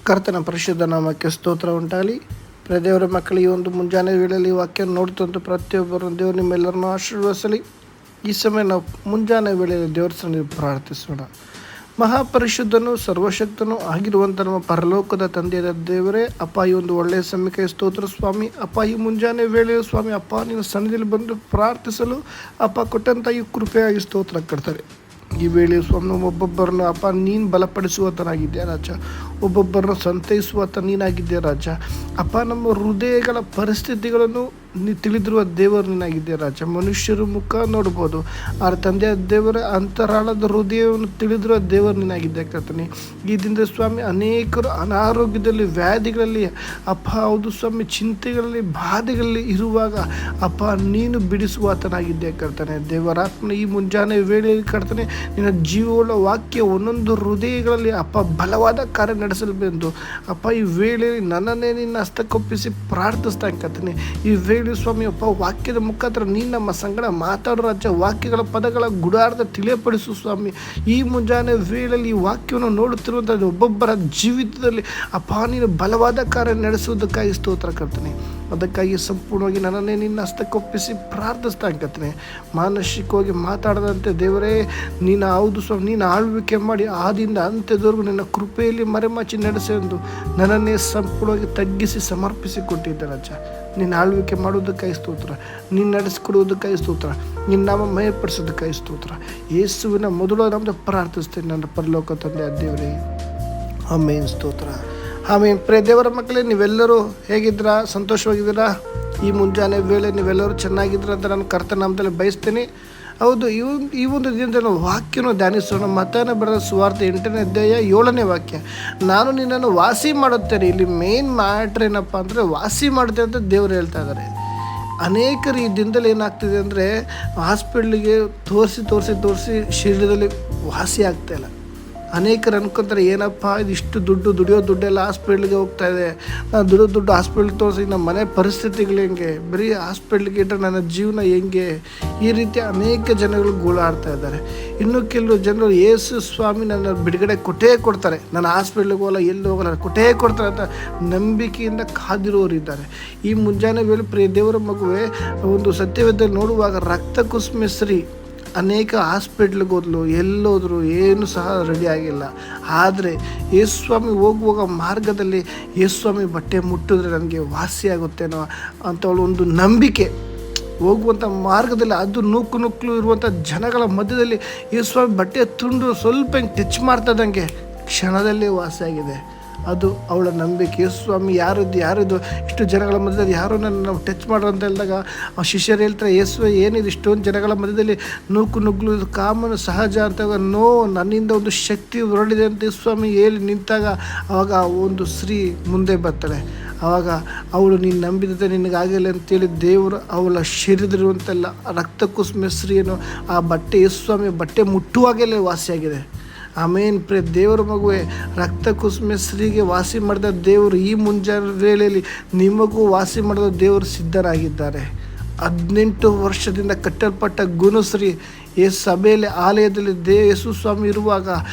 ಕರ್ತನ ಪರಿಶುದ್ಧ ನಾಮಕ್ಕೆ ಸ್ತೋತ್ರ ಉಂಟಾಗಲಿ. ದೇವರ ಮಕ್ಕಳು ಈ ಒಂದು ಮುಂಜಾನೆ ವೇಳೆಯಲ್ಲಿ ವಾಕ್ಯ ನೋಡ್ತಂತ ಪ್ರತಿಯೊಬ್ಬರು ದೇವರು ನಿಮ್ಮೆಲ್ಲರನ್ನು ಆಶೀರ್ವದಿಸಲಿ. ಈ ಸಮಯ ನಾವು ಮುಂಜಾನೆ ವೇಳೆಯಲ್ಲಿ ದೇವರ ಸನ್ನಿಧಿಯಲ್ಲಿ ಪ್ರಾರ್ಥಿಸೋಣ. ಮಹಾಪರಿಶುದ್ಧನು ಸರ್ವಶಕ್ತನೂ ಆಗಿರುವಂಥ ನಮ್ಮ ಪರಲೋಕದ ತಂದೆಯಾದ ದೇವರೇ, ಅಪ್ಪ ಈ ಒಂದು ಒಳ್ಳೆಯ ಸಮಯಕ್ಕೆ ಸ್ತೋತ್ರ ಸ್ವಾಮಿ. ಅಪ್ಪ ಈ ಮುಂಜಾನೆ ವೇಳೆಯ ಸ್ವಾಮಿ ಅಪ್ಪ ನೀವು ಸನ್ನಿಧಿಯಲ್ಲಿ ಬಂದು ಪ್ರಾರ್ಥಿಸಲು ಅಪ್ಪ ಕೊಟ್ಟಂಥ ಈ ಕೃಪೆಯಾಗಿ ಸ್ತೋತ್ರ ಕರ್ತಾರೆ. ಈ ವೇಳೆ ಸ್ವಾಮಿ ಒಬ್ಬೊಬ್ಬರನ್ನು ಅಪ್ಪ ನೀನು ಬಲಪಡಿಸುವತನಾಗಿದ್ದೆ ರಾಜ, ಒಬ್ಬೊಬ್ಬರನ್ನು ಸಂತೈಸುವತ ನೀನಾಗಿದ್ದೆ ರಾಜ. ಅಪ್ಪ ನಮ್ಮ ಹೃದಯಗಳ ಪರಿಸ್ಥಿತಿಗಳನ್ನು ತಿಳಿದಿರುವ ದೇವರು ನೀನಾಗಿದ್ದೆ ರಾಜ. ಮನುಷ್ಯರು ಮುಖ ನೋಡ್ಬೋದು, ಆ ತಂದೆಯ ದೇವರ ಅಂತರಾಳದ ಹೃದಯವನ್ನು ತಿಳಿದಿರುವ ದೇವರು ನೀನಾಗಿದ್ದೆ ಕರ್ತನೆ. ಈ ದಿನದ ಸ್ವಾಮಿ ಅನೇಕರು ಅನಾರೋಗ್ಯದಲ್ಲಿ, ವ್ಯಾಧಿಗಳಲ್ಲಿ ಅಪ್ಪ ಹೌದು ಸ್ವಾಮಿ, ಚಿಂತೆಗಳಲ್ಲಿ, ಬಾಧೆಗಳಲ್ಲಿ ಇರುವಾಗ ಅಪ್ಪ ನೀನು ಬಿಡಿಸುವಾತನಾಗಿದ್ದೆ ಕರ್ತನೆ. ದೇವರಾತ್ಮನ ಈ ಮುಂಜಾನೆ ವೇಳೆಯಲ್ಲಿ ಕರ್ತನೆ ನಿನ್ನ ಜೀವವುಳ್ಳ ವಾಕ್ಯ ಒಂದೊಂದು ಹೃದಯಗಳಲ್ಲಿ ಅಪ್ಪ ಬಲವಾದ ಕಾರ್ಯ ನಡೆಸಲ್ಬೆಂದು ಅಪ್ಪ ಈ ವೇಳೆಯಲ್ಲಿ ನನ್ನನ್ನೇ ನಿನ್ನ ಹಸ್ತಕ್ಕೊಪ್ಪಿಸಿ ಪ್ರಾರ್ಥಿಸ್ತಾ ಕರ್ತನೆ. ಈ ವೇಳೆ ಸ್ವಾಮಿ ಅಪ್ಪ ವಾಕ್ಯದ ಮುಖಾಂತರ ನೀನು ನಮ್ಮ ಸಂಗಡ ಮಾತಾಡೋ ರಾಜ, ವಾಕ್ಯಗಳ ಪದಗಳ ಗುಡಾರದ ತಿಳಿಯಪಡಿಸು ಸ್ವಾಮಿ. ಈ ಮುಂಜಾನೆ ವೇಳೆಯಲ್ಲಿ ಈ ವಾಕ್ಯವನ್ನು ನೋಡುತ್ತಿರುವಂಥ ಒಬ್ಬೊಬ್ಬರ ಜೀವಿತದಲ್ಲಿ ಅಪ್ಪ ನೀನು ಬಲವಾದ ಕಾರ್ಯ ನಡೆಸುವುದಕ್ಕಾಗಿ ಸ್ತೋತ್ರ ಕರ್ತನೆ. ಅದಕ್ಕಾಗಿ ಸಂಪೂರ್ಣವಾಗಿ ನನ್ನನ್ನೇ ನಿನ್ನ ಹಸ್ತಕ್ಕೊಪ್ಪಿಸಿ ಪ್ರಾರ್ಥಿಸ್ತಾ ಕರ್ತನೆ. ಮಾನಸಿಕವಾಗಿ ಮಾತಾಡದಂತೆ ದೇವರೇ ನೀನು ಹೌದು ಸ್ವಾಮಿ, ನೀನು ಆಳ್ವಿಕೆ ಮಾಡಿ ಆದಿಂದ ಅಂತ್ಯದವರೆಗೂ ನಿನ್ನ ಕೃಪೆಯಲ್ಲಿ ಮರೆಮಾಚಿ ನಡೆಸೆಂದು ನನ್ನನ್ನೇ ಸಂಪೂರ್ಣವಾಗಿ ತಗ್ಗಿಸಿ ಸಮರ್ಪಿಸಿ ಕೊಟ್ಟಿದ್ದೆ ರಾಜ. ನೀನು ಆಳ್ವಿಕೆ ಮಾಡೋದಕ್ಕಾಗಿ ಸ್ತೋತ್ರ, ನೀನು ನಡೆಸಿಕೊಡುವುದಕ್ಕಾಗಿ ಸ್ತೋತ್ರ, ನಿನ್ನ ನಾಮ ಮಯಪಡಿಸೋದಕ್ಕಾಗಿ ಸ್ತೋತ್ರ. ಯೇಸುವಿನ ಮೊದಲು ನಮ್ಮದು ಪ್ರಾರ್ಥಿಸ್ತೇನೆ ನನ್ನ ಪರಲೋಕ ತಂದೆ ದೇವರೇ, ಆಮೇನ್. ಸ್ತೋತ್ರ, ಆಮೇನ್. ದೇವರ ಮಕ್ಕಳೇ, ನೀವೆಲ್ಲರೂ ಹೇಗಿದ್ದೀರಾ? ಸಂತೋಷವಾಗಿದ್ದೀರಾ? ಈ ಮುಂಜಾನೆ ವೇಳೆ ನೀವೆಲ್ಲರೂ ಚೆನ್ನಾಗಿದ್ದೀರ ಅಂತ ನಾನು ಕರ್ತನಾಮದಲ್ಲಿ ಬಯಸ್ತೇನೆ. ಹೌದು, ಈ ಒಂದು ದಿನದಲ್ಲಿ ವಾಕ್ಯನ ಧ್ಯಾನಿಸೋಣ. ಮತ್ತಾಯನ ಬರೆದ ಸುವಾರ್ತೆ 8ನೇ ಅಧ್ಯಾಯ 7ನೇ ವಾಕ್ಯ. ನಾನು ನಿನ್ನನ್ನು ವಾಸಿ ಮಾಡುತ್ತೇನೆ. ಇಲ್ಲಿ ಮೇನ್ ಮ್ಯಾಟ್ರ್ ಏನಪ್ಪ ಅಂದರೆ ವಾಸಿ ಮಾಡುತ್ತೇನೆ ಅಂತ ದೇವರು ಹೇಳ್ತಾ ಇದ್ದಾರೆ. ಅನೇಕರು ಈ ದಿನದಲ್ಲಿ ಏನಾಗ್ತಿದೆ ಅಂದರೆ ಹಾಸ್ಪಿಟ್ಲಿಗೆ ತೋರಿಸಿ ಶರೀರದಲ್ಲಿ ವಾಸಿ ಆಗ್ತಾಯಿಲ್ಲ. ಅನೇಕರು ಅನ್ಕೊತಾರೆ ಏನಪ್ಪ ಇದಿಷ್ಟು ದುಡಿಯೋ ದುಡ್ಡೆಲ್ಲ ಹಾಸ್ಪಿಟ್ಲಿಗೆ ಹೋಗ್ತಾ ಇದೆ, ನಾನು ದುಡ್ಡು ಹಾಸ್ಪಿಟ್ಲಿಗೆ ತೋರಿಸಿ ನಮ್ಮ ಮನೆ ಪರಿಸ್ಥಿತಿಗಳು ಹೆಂಗೆ, ಬರೀ ಹಾಸ್ಪಿಟ್ಲಿಗೆ ಇಟ್ಟರೆ ನನ್ನ ಜೀವನ ಹೆಂಗೆ, ಈ ರೀತಿ ಅನೇಕ ಜನಗಳು ಗೋಳಾಡ್ತಾ ಇದ್ದಾರೆ. ಇನ್ನು ಕೆಲವು ಜನರು ಯೇಸು ಸ್ವಾಮಿ ನನ್ನ ಬಿಡುಗಡೆ ಕೊಡ್ತಾರೆ, ನಾನು ಹಾಸ್ಪಿಟ್ಲಿಗೆ ಹೋಗಲ್ಲ, ಎಲ್ಲಿ ಹೋಗಲ್ಲ, ಕೊಡ್ತಾರೆ ಅಂತ ನಂಬಿಕೆಯಿಂದ ಕಾದಿರೋರಿದ್ದಾರೆ. ಈ ಮುಂಜಾನೆ ವೇಳೆ ಪ್ರಿಯ ದೇವರ ಮಗುವೆ ಒಂದು ಸತ್ಯವೇದದಲ್ಲಿ ನೋಡುವಾಗ ರಕ್ತ ಕುಸುಮಿಸ್ರಿ ಅನೇಕ ಹಾಸ್ಪಿಟ್ಲಿಗೆ ಹೋದ್ಲು, ಎಲ್ಲೋದ್ರು ಏನು ಸಹ ರೆಡಿ ಆಗಿಲ್ಲ. ಆದರೆ ಯೇಸುಸ್ವಾಮಿ ಹೋಗುವಾಗ ಮಾರ್ಗದಲ್ಲಿ ಯೇಸುಸ್ವಾಮಿ ಬಟ್ಟೆ ಮುಟ್ಟಿದ್ರೆ ನನಗೆ ವಾಸಿ ಆಗುತ್ತೇನೋ ಅಂತ ಒಂದು ನಂಬಿಕೆ, ಹೋಗುವಂಥ ಮಾರ್ಗದಲ್ಲಿ ಅದು ನೂಕು ಇರುವಂಥ ಜನಗಳ ಮಧ್ಯದಲ್ಲಿ ಯೇಸುಸ್ವಾಮಿ ಬಟ್ಟೆ ತುಂಡು ಸ್ವಲ್ಪ ಹಿಂಗೆ ಟಚ್ ಮಾಡ್ತದಂಗೆ ಕ್ಷಣದಲ್ಲಿ ವಾಸಿಯಾಗಿದೆ. ಅದು ಅವಳ ನಂಬಿಕೆ. ಯೇಸುಸ್ವಾಮಿ ಯಾರಿದು ಇಷ್ಟು ಜನಗಳ ಮಧ್ಯದಲ್ಲಿ ಯಾರು ನನ್ನ ಟಚ್ ಮಾಡೋ ಅಂತ ಹೇಳಿದಾಗ ಆ ಶಿಷ್ಯರು ಹೇಳ್ತಾರೆ, ಯೇಸು ಏನಿದು ಇಷ್ಟೊಂದು ಜನಗಳ ಮಧ್ಯದಲ್ಲಿ ನುಗ್ಗಲು ಇದು ಕಾಮನು ಸಹಜ ಅಂತಾಗ ನೋ, ನನ್ನಿಂದ ಒಂದು ಶಕ್ತಿ ಹೊರಡಿದೆ ಅಂತ ಯೇಸುಸ್ವಾಮಿ ಹೇಳಿ ನಿಂತಾಗ ಆವಾಗ ಒಂದು ಸ್ತ್ರೀ ಮುಂದೆ ಬರ್ತಾಳೆ. ಆವಾಗ ಅವಳು ನೀನು ನಂಬಿದಂತೆ ನಿನಗಾಗಿಲ್ಲ ಅಂತೇಳಿ ದೇವರು ಅವಳ ಶರೀರದಲ್ಲಿರುವಂತೆಲ್ಲ ರಕ್ತ ಕುಸುಮ ಸ್ತ್ರೀಯನ್ನು ಆ ಬಟ್ಟೆ ಯೇಸುಸ್ವಾಮಿ ಬಟ್ಟೆ ಮುಟ್ಟುವಾಗಲೇ ವಾಸಿಯಾಗಿದೆ. ಆಮೇನ್. ದೇವರ ಮಗುವೆ, ರಕ್ತ ಕುಸುಮೆ ಸ್ತ್ರೀಗೆ ವಾಸಿ ಮಾಡಿದ ದೇವರು ಈ ಮುಂಜಾನೆ ವೇಳೆಯಲ್ಲಿ ನಿಮಗೂ ವಾಸಿ ಮಾಡಿದ ದೇವರು ಸಿದ್ಧರಾಗಿದ್ದಾರೆ. 18 ವರ್ಷದಿಂದ ಕಟ್ಟಲ್ಪಟ್ಟ ಗುಣಶ್ರೀ ಸಭೆಯಲ್ಲಿ ಆಲಯದಲ್ಲಿ ಯೇಸುಸ್ವಾಮಿ ಇರುವಾಗ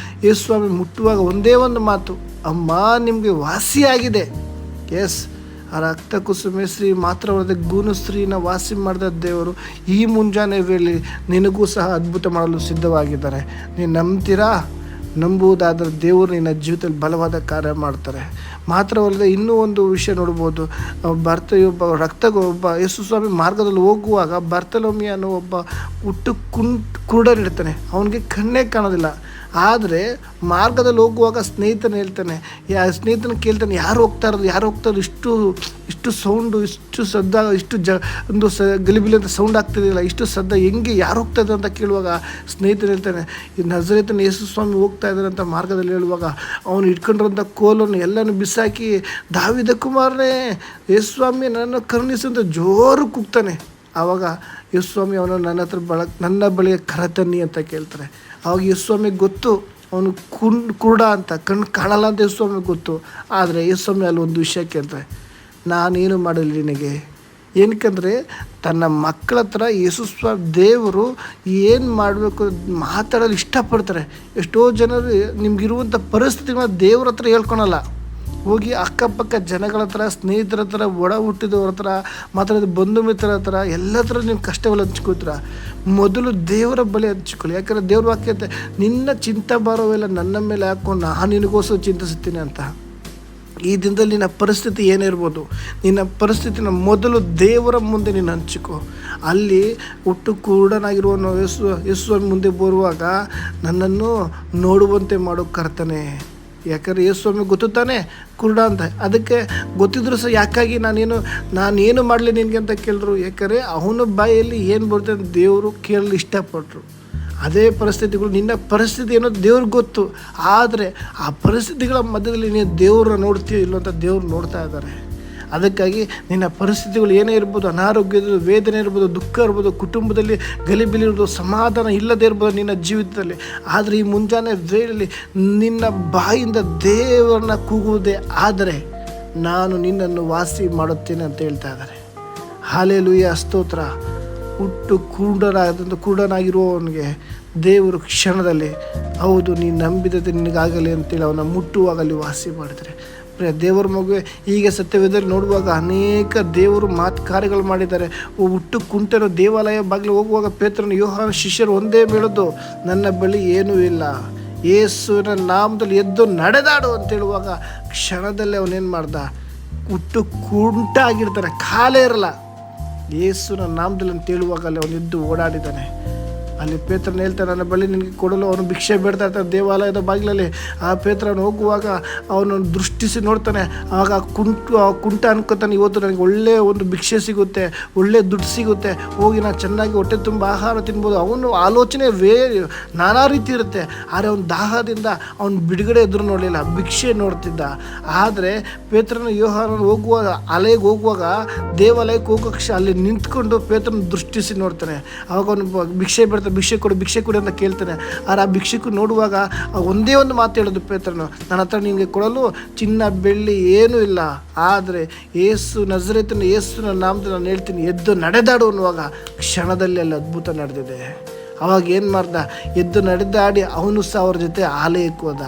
ಯೇಸುಸ್ವಾಮಿ ಮುಟ್ಟುವಾಗ ಒಂದೇ ಒಂದು ಮಾತು, ಅಮ್ಮ ನಿಮಗೆ ವಾಸಿಯಾಗಿದೆ. ಎಸ್, ಆ ರಕ್ತ ಕುಸುಮೆ ಸ್ತ್ರೀ ಮಾತ್ರವಲ್ಲದೆ ಗುಣಸ್ತ್ರೀನ ವಾಸಿ ಮಾಡಿದ ದೇವರು ಈ ಮುಂಜಾನೆ ವೇಳೆ ನಿನಗೂ ಸಹ ಅದ್ಭುತ ಮಾಡಲು ಸಿದ್ಧವಾಗಿದ್ದಾರೆ. ನೀನು ನಂಬ್ತೀರಾ? ನಂಬುವುದಾದರೆ ದೇವರು ನಿನ್ನ ಜೀವಿತದಲ್ಲಿ ಬಲವಾದ ಕಾರ್ಯ ಮಾಡ್ತಾರೆ. ಮಾತ್ರವಲ್ಲದೆ ಇನ್ನೂ ಒಂದು ವಿಷಯ ನೋಡ್ಬೋದು. ಒಬ್ಬ ಯೇಸುಸ್ವಾಮಿ ಮಾರ್ಗದಲ್ಲಿ ಹೋಗುವಾಗ ಬರ್ತಲೋಮಿ ಅನ್ನೋ ಒಬ್ಬ ಕುರುಡನಿರ್ತಾನೆ. ಅವನಿಗೆ ಕಣ್ಣೇ ಕಾಣೋದಿಲ್ಲ. ಆದರೆ ಮಾರ್ಗದಲ್ಲಿ ಹೋಗುವಾಗ ಸ್ನೇಹಿತನ ಕೇಳ್ತಾನೆ, ಯಾರು ಹೋಗ್ತಾ ಇರೋದು ಇಷ್ಟು ಸೌಂಡು, ಇಷ್ಟು ಸದ್ದ, ಒಂದು ಗಲಿಬಿಲಿ ಅಂತ ಸೌಂಡ್ ಆಗ್ತಿರಲಿಲ್ಲ, ಇಷ್ಟು ಸದ್ದ ಹೆಂಗೆ ಯಾರು ಹೋಗ್ತಾ ಇದ್ದಾರೆ ಅಂತ ಕೇಳುವಾಗ ಸ್ನೇಹಿತನು ಹೇಳ್ತಾನೆ, ಈ ನಜರೇತಿನ ಯೇಸುಸ್ವಾಮಿ ಹೋಗ್ತಾ ಇದ್ದಾರೆ ಅಂತ ಮಾರ್ಗದಲ್ಲಿ ಹೇಳುವಾಗ ಅವನು ಇಟ್ಕೊಂಡಿರೋಂಥ ಕೋಲನ್ನು ಎಲ್ಲನೂ ಬಿಸಾಕಿ, ದಾವೀದ ಕುಮಾರನೇ ಯೇಸುಸ್ವಾಮಿ ನನ್ನ ಕರುಣಿಸು ಅಂತ ಜೋರು ಕೂಗ್ತಾನೆ. ಆವಾಗ ಯೇಸುಸ್ವಾಮಿ ಅವನು ನನ್ನ ಬಳಿಯ ಕರತನ್ನಿ ಅಂತ ಕೇಳ್ತಾರೆ. ಆವಾಗ ಯೇಸುಸ್ವಾಮಿಗೆ ಗೊತ್ತು ಅವನು ಕುರುಡ ಅಂತ, ಕಣ್ಣು ಕಾಣಲ್ಲ ಅಂತ ಯೇಸುಸ್ವಾಮಿಗೆ ಗೊತ್ತು. ಆದರೆ ಯೇಸುಸ್ವಾಮಿ ಅಲ್ಲಿ ಒಂದು ವಿಷಯ ಕೇಳ್ತಾರೆ, ನಾನೇನು ಮಾಡಲಿ ನಿನಗೆ? ಏನಕ್ಕಂದರೆ ತನ್ನ ಮಕ್ಕಳ ಹತ್ರ ಯೇಸುಸ್ವಾಮಿ ದೇವರು ಏನು ಮಾಡಬೇಕು ಮಾತಾಡಲು ಇಷ್ಟಪಡ್ತಾರೆ. ಎಷ್ಟೋ ಜನರು ನಿಮಗಿರುವಂಥ ಪರಿಸ್ಥಿತಿಗಳನ್ನ ದೇವ್ರ ಹತ್ರ ಹೇಳ್ಕೊಳಲ್ಲ. ಹೋಗಿ ಅಕ್ಕಪಕ್ಕ ಜನಗಳ ಹತ್ರ, ಸ್ನೇಹಿತರ ಹತ್ರ, ಒಡ ಹುಟ್ಟಿದವ್ರ ಹತ್ರ ಮಾತಾಡೋದು, ಬಂಧು ಮಿತ್ರರ ಹತ್ರ ಎಲ್ಲ ಥರ ನಿಮ್ಮ ಕಷ್ಟಗಳು ಹಂಚ್ಕೋತೀರ. ಮೊದಲು ದೇವರ ಬಳಿ ಹಂಚ್ಕೊಳ್ಳಿ. ಯಾಕಂದರೆ ದೇವ್ರ ವಾಕ್ಯತೆ, ನಿನ್ನ ಚಿಂತಾಭಾರವೆಲ್ಲ ನನ್ನ ಮೇಲೆ ಹಾಕೋ, ನಾನು ನಿನಗೋಸ್ಕರ ಚಿಂತಿಸುತ್ತೀನಿ ಅಂತ. ಈ ದಿನದಲ್ಲಿ ನಿನ್ನ ಪರಿಸ್ಥಿತಿ ಏನಿರ್ಬೋದು, ನಿನ್ನ ಪರಿಸ್ಥಿತಿನ ಮೊದಲು ದೇವರ ಮುಂದೆ ನೀನು ಹಂಚಿಕೋ. ಅಲ್ಲಿ ಹುಟ್ಟು ಕುರುಡನಾಗಿರುವನು ಯೇಸು ಮುಂದೆ ಬರುವಾಗ ನನ್ನನ್ನು ನೋಡುವಂತೆ ಮಾಡೋ ಕರ್ತನೆ. ಯಾಕಂದರೆ ಯೇಸುಸ್ವಾಮಿ ಗೊತ್ತಾನೆ ಕುರುಡ ಅಂತ. ಅದಕ್ಕೆ ಗೊತ್ತಿದ್ರು ಸಹ ಯಾಕಾಗಿ ನಾನೇನು ಮಾಡಲಿ ನಿನಗೆ ಅಂತ ಕೇಳಿದ್ರು. ಯಾಕಂದರೆ ಅವನ ಬಾಯಲ್ಲಿ ಏನು ಬರುತ್ತೆ ಅಂತ ದೇವರು ಕೇಳಲು ಇಷ್ಟಪಟ್ಟರು. ಅದೇ ಪರಿಸ್ಥಿತಿಗಳು, ನಿನ್ನ ಪರಿಸ್ಥಿತಿ ಏನೋ ದೇವ್ರಿಗೆ ಗೊತ್ತು. ಆದರೆ ಆ ಪರಿಸ್ಥಿತಿಗಳ ಮಧ್ಯದಲ್ಲಿ ನೀನು ದೇವ್ರನ್ನ ನೋಡ್ತೀಯೋ ಇಲ್ಲೋ ಅಂತ ದೇವ್ರು ನೋಡ್ತಾ ಇದ್ದಾರೆ. ಅದಕ್ಕಾಗಿ ನಿನ್ನ ಪರಿಸ್ಥಿತಿಗಳು ಏನೇ ಇರ್ಬೋದು, ಅನಾರೋಗ್ಯ ಇರ್ಬೋದು, ವೇದನೆ ಇರ್ಬೋದು, ದುಃಖ ಇರ್ಬೋದು, ಕುಟುಂಬದಲ್ಲಿ ಗಲಿಬಿಲಿ ಇರ್ಬೋದು, ಸಮಾಧಾನ ಇಲ್ಲದೇ ಇರ್ಬೋದು ನಿನ್ನ ಜೀವಿತದಲ್ಲಿ. ಆದರೆ ಈ ಮುಂಜಾನೆ ವೇಳೆಯಲ್ಲಿ ನಿನ್ನ ಬಾಯಿಂದ ದೇವರನ್ನ ಕೂಗುವುದೇ ಆದರೆ ನಾನು ನಿನ್ನನ್ನು ವಾಸಿ ಮಾಡುತ್ತೇನೆ ಅಂತ ಹೇಳ್ತಾ ಇದ್ದಾರೆ. ಹಲ್ಲೆಲೂಯಾ, ಸ್ತೋತ್ರ. ಹುಟ್ಟು ಕುರುಡನಾಗಿರುವವನಿಗೆ ದೇವರು ಕ್ಷಣದಲ್ಲಿ ಹೌದು ನೀನು ನಂಬಿದತೆ ನಿನಗಾಗಲಿ ಅಂತೇಳಿ ಅವನ ಮುಟ್ಟುವಾಗಲಿ ವಾಸಿ ಮಾಡಿದರೆ. ದೇವರ ಮಗುವೆ, ಈಗ ಸತ್ಯವೇದದಲ್ಲಿ ನೋಡುವಾಗ ಅನೇಕ ದೇವರು ಕಾರ್ಯಗಳು ಮಾಡಿದ್ದಾರೆ. ಹುಟ್ಟು ಕುಂಟನು ದೇವಾಲಯ ಬಾಗಿಲು ಹೋಗುವಾಗ ಪೇತ್ರನು, ಯೋಹಾನ ಶಿಷ್ಯರು ಒಂದೇ ಹೇಳೋದು, ನನ್ನ ಬಳಿ ಏನೂ ಇಲ್ಲ, ಯೇಸುವಿನ ನಾಮದಲ್ಲಿ ಎದ್ದು ನಡೆದಾಡು ಅಂತ ಹೇಳುವಾಗ ಕ್ಷಣದಲ್ಲೇ ಅವನೇನು ಮಾಡ್ದ, ಹುಟ್ಟು ಕುಂಟಾಗಿರ್ತಾನೆ, ಕಾಲೇ ಇರಲ್ಲ. ಯೇಸುವಿನ ನಾಮದಲ್ಲಿ ಅಂತ ಹೇಳುವಾಗ ಅಲ್ಲಿ ಅವನು ಎದ್ದು ಓಡಾಡಿದ್ದಾನೆ. ಅಲ್ಲಿ ಪೇತ್ರನ ಹೇಳ್ತಾನೆ, ನನ್ನ ಬಳಿ ನಿನಗೆ ಕೊಡಲು ಅವನು ಭಿಕ್ಷೆ ಬೇಡ್ತಾ ಇರ್ತಾನೆ ದೇವಾಲಯದ ಬಾಗಿಲಲ್ಲಿ. ಆ ಪೇತ್ರನ ಹೋಗುವಾಗ ಅವನು ದೃಷ್ಟಿಸಿ ನೋಡ್ತಾನೆ. ಆಗ ಕುಂಟ ಅನ್ಕೋತಾನೆ, ಇವತ್ತು ನನಗೆ ಒಳ್ಳೆಯ ಒಂದು ಭಿಕ್ಷೆ ಸಿಗುತ್ತೆ, ಒಳ್ಳೆ ದುಡ್ಡು ಸಿಗುತ್ತೆ, ಹೋಗಿ ನಾನು ಚೆನ್ನಾಗಿ ಹೊಟ್ಟೆ ತುಂಬ ಆಹಾರ ತಿನ್ಬೋದು. ಅವನು ಆಲೋಚನೆ ನಾನಾ ರೀತಿ ಇರುತ್ತೆ. ಆದರೆ ಅವನ ದಾಹದಿಂದ ಅವನು ಬಿಡುಗಡೆ ಎದುರು ನೋಡಲಿಲ್ಲ, ಭಿಕ್ಷೆ ನೋಡ್ತಿದ್ದ. ಆದರೆ ಪೇತ್ರನ ಯೋಹಾನನ ಅಲೆಗೆ ಹೋಗುವಾಗ ದೇವಾಲಯಕ್ಕೆ ಹೋಗೋಕ್ಷ ಅಲ್ಲಿ ನಿಂತ್ಕೊಂಡು ಪೇತ್ರನ ದೃಷ್ಟಿಸಿ ನೋಡ್ತಾನೆ. ಆವಾಗ ಅವನು ಭಿಕ್ಷೆ ಭಿಕ್ಷೆ ಕೊಡಿ ಅಂತ ಕೇಳ್ತಾನೆ. ಆದರೆ ಆ ಭಿಕ್ಷೆಗೂ ನೋಡುವಾಗ ಒಂದೇ ಒಂದು ಮಾತು ಹೇಳೋದು ಪೇತ್ರನು, ನನ್ನ ಹತ್ರ ನಿನಗೆ ಕೊಡಲು ಚಿನ್ನ ಬೆಳ್ಳಿ ಏನೂ ಇಲ್ಲ, ಆದರೆ ನಜರೇತಿನ ಯೇಸುವಿನ ನಾಮದಲ್ಲಿ ನಾನು ಹೇಳ್ತೀನಿ, ಎದ್ದು ನಡೆದಾಡು ಅನ್ನುವಾಗ ಕ್ಷಣದಲ್ಲಿ ಅಲ್ಲಿ ಅದ್ಭುತ ನಡೆದಿದೆ. ಅವಾಗ ಏನು ಮಾಡ್ದ, ಎದ್ದು ನಡೆದಾಡಿ ಅವನು ಸಹ ಅವ್ರ ಜೊತೆ ಆಲಯಕ್ಕೆ ಹೋದ.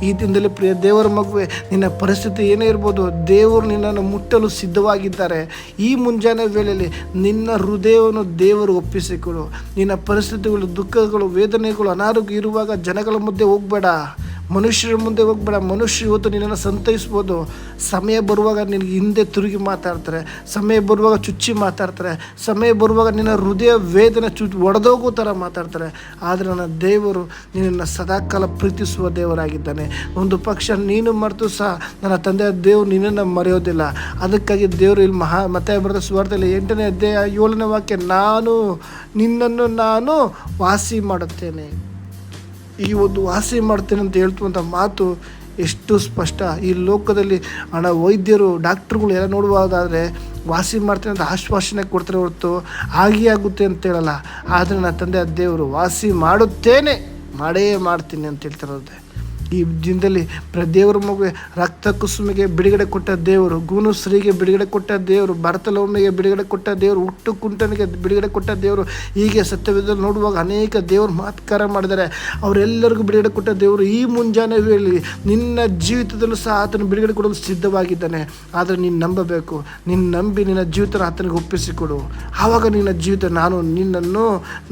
ಈ ದಿನದಲ್ಲಿ ಪ್ರಿಯ ದೇವರ ಮಗುವೆ, ನಿನ್ನ ಪರಿಸ್ಥಿತಿ ಏನೇ ಇರ್ಬೋದು, ದೇವರು ನಿನ್ನನ್ನು ಮುಟ್ಟಲು ಸಿದ್ಧವಾಗಿದ್ದಾರೆ. ಈ ಮುಂಜಾನೆ ವೇಳೆಯಲ್ಲಿ ನಿನ್ನ ಹೃದಯವನ್ನು ದೇವರು ಒಪ್ಪಿಸಿಕೊಡು. ನಿನ್ನ ಪರಿಸ್ಥಿತಿಗಳು, ದುಃಖಗಳು, ವೇದನೆಗಳು, ಅನಾರೋಗ್ಯ ಇರುವಾಗ ಜನಗಳ ಮಧ್ಯೆ ಹೋಗಬೇಡ, ಮನುಷ್ಯರ ಮುಂದೆ ಹೋಗಬೇಡ. ಮನುಷ್ಯರು ಇವತ್ತು ನಿನ್ನನ್ನು ಸಂತೈಸ್ಬೋದು. ಸಮಯ ಬರುವಾಗ ನಿನಗೆ ಹಿಂದೆ ತಿರುಗಿ ಮಾತಾಡ್ತಾರೆ, ಸಮಯ ಬರುವಾಗ ಚುಚ್ಚಿ ಮಾತಾಡ್ತಾರೆ, ಸಮಯ ಬರುವಾಗ ನಿನ್ನ ಹೃದಯ ವೇದನೆ ಒಡೆದೋಗೋ ಥರ ಮಾತಾಡ್ತಾರೆ. ಆದರೆ ನನ್ನ ದೇವರು ನಿನ್ನನ್ನು ಸದಾಕಾಲ ಪ್ರೀತಿಸುವ ದೇವರಾಗಿದ್ದಾನೆ. ಒಂದು ಪಕ್ಷ ನೀನು ಮರೆತು ಸಹ ನನ್ನ ತಂದೆಯ ದೇವರು ನಿನ್ನನ್ನು ಮರೆಯೋದಿಲ್ಲ. ಅದಕ್ಕಾಗಿ ದೇವರು ಇಲ್ಲಿ ಮತ್ತಾಯ ಬರೆದ ಸುವಾರ್ತೆಯಲ್ಲಿ 8ನೇ ಅಧ್ಯಾಯ 7ನೇ ವಾಕ್ಯ, ನಿನ್ನನ್ನು ವಾಸಿ ಮಾಡುತ್ತೇನೆ. ಈ ಒಂದು ವಾಸಿ ಮಾಡ್ತೇನೆ ಅಂತ ಹೇಳ್ತುವಂಥ ಮಾತು ಎಷ್ಟು ಸ್ಪಷ್ಟ. ಈ ಲೋಕದಲ್ಲಿ ವೈದ್ಯರು, ಡಾಕ್ಟ್ರುಗಳು ಎಲ್ಲ ನೋಡುವುದಾದರೆ ವಾಸಿ ಮಾಡ್ತೇನೆ ಅಂತ ಆಶ್ವಾಸನೆ ಕೊಡ್ತಾರೆ ಹೊರತು ಹಾಗೆ ಆಗುತ್ತೆ ಅಂತ ಹೇಳಲ್ಲ. ಆದರೆ ನನ್ನ ತಂದೆ ದೇವರು ವಾಸಿ ಮಾಡೇ ಮಾಡ್ತೀನಿ ಅಂತ ಹೇಳ್ತಿರೋದೆ. ಈ ದಿನದಲ್ಲಿ ದೇವರ ಮಗುವೆ, ರಕ್ತ ಕುಸುಮಿಗೆ ಬಿಡುಗಡೆ ಕೊಟ್ಟ ದೇವರು, ಗೂನುಶ್ರೀಗೆ ಬಿಡುಗಡೆ ಕೊಟ್ಟ ದೇವರು, ಭರತಲೋಮಿಗೆ ಬಿಡುಗಡೆ ಕೊಟ್ಟ ದೇವರು, ಹುಟ್ಟು ಕುಂಟನಿಗೆ ಬಿಡುಗಡೆ ಕೊಟ್ಟ ದೇವರು, ಹೀಗೆ ಸತ್ಯವೇದದಲ್ಲಿ ನೋಡುವಾಗ ಅನೇಕ ದೇವರು ಮಾತುಕಾರ ಮಾಡಿದ್ದಾರೆ. ಅವರೆಲ್ಲರಿಗೂ ಬಿಡುಗಡೆ ಕೊಟ್ಟ ದೇವರು ಈ ಮುಂಜಾನೆ ವೇಳೆ ನಿನ್ನ ಜೀವಿತದಲ್ಲೂ ಸಹ ಆತನ ಬಿಡುಗಡೆ ಕೊಡಲು ಸಿದ್ಧವಾಗಿದ್ದಾನೆ. ಆದರೆ ನೀನು ನಂಬಬೇಕು. ನೀನು ನಂಬಿ ನಿನ್ನ ಜೀವಿತ ಆತನಿಗೆ ಒಪ್ಪಿಸಿಕೊಡು. ಆವಾಗ ನಿನ್ನ ಜೀವಿತ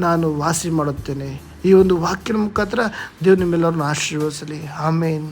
ನಾನು ವಾಸಿ ಮಾಡುತ್ತೇನೆ. ಈ ಒಂದು ವಾಕ್ಯದ ಮುಖಾಂತರ ದೇವರು ನಿಮ್ಮೆಲ್ಲರನ್ನು ಆಶೀರ್ವದಿಸಲಿ. ಆಮೇನ್.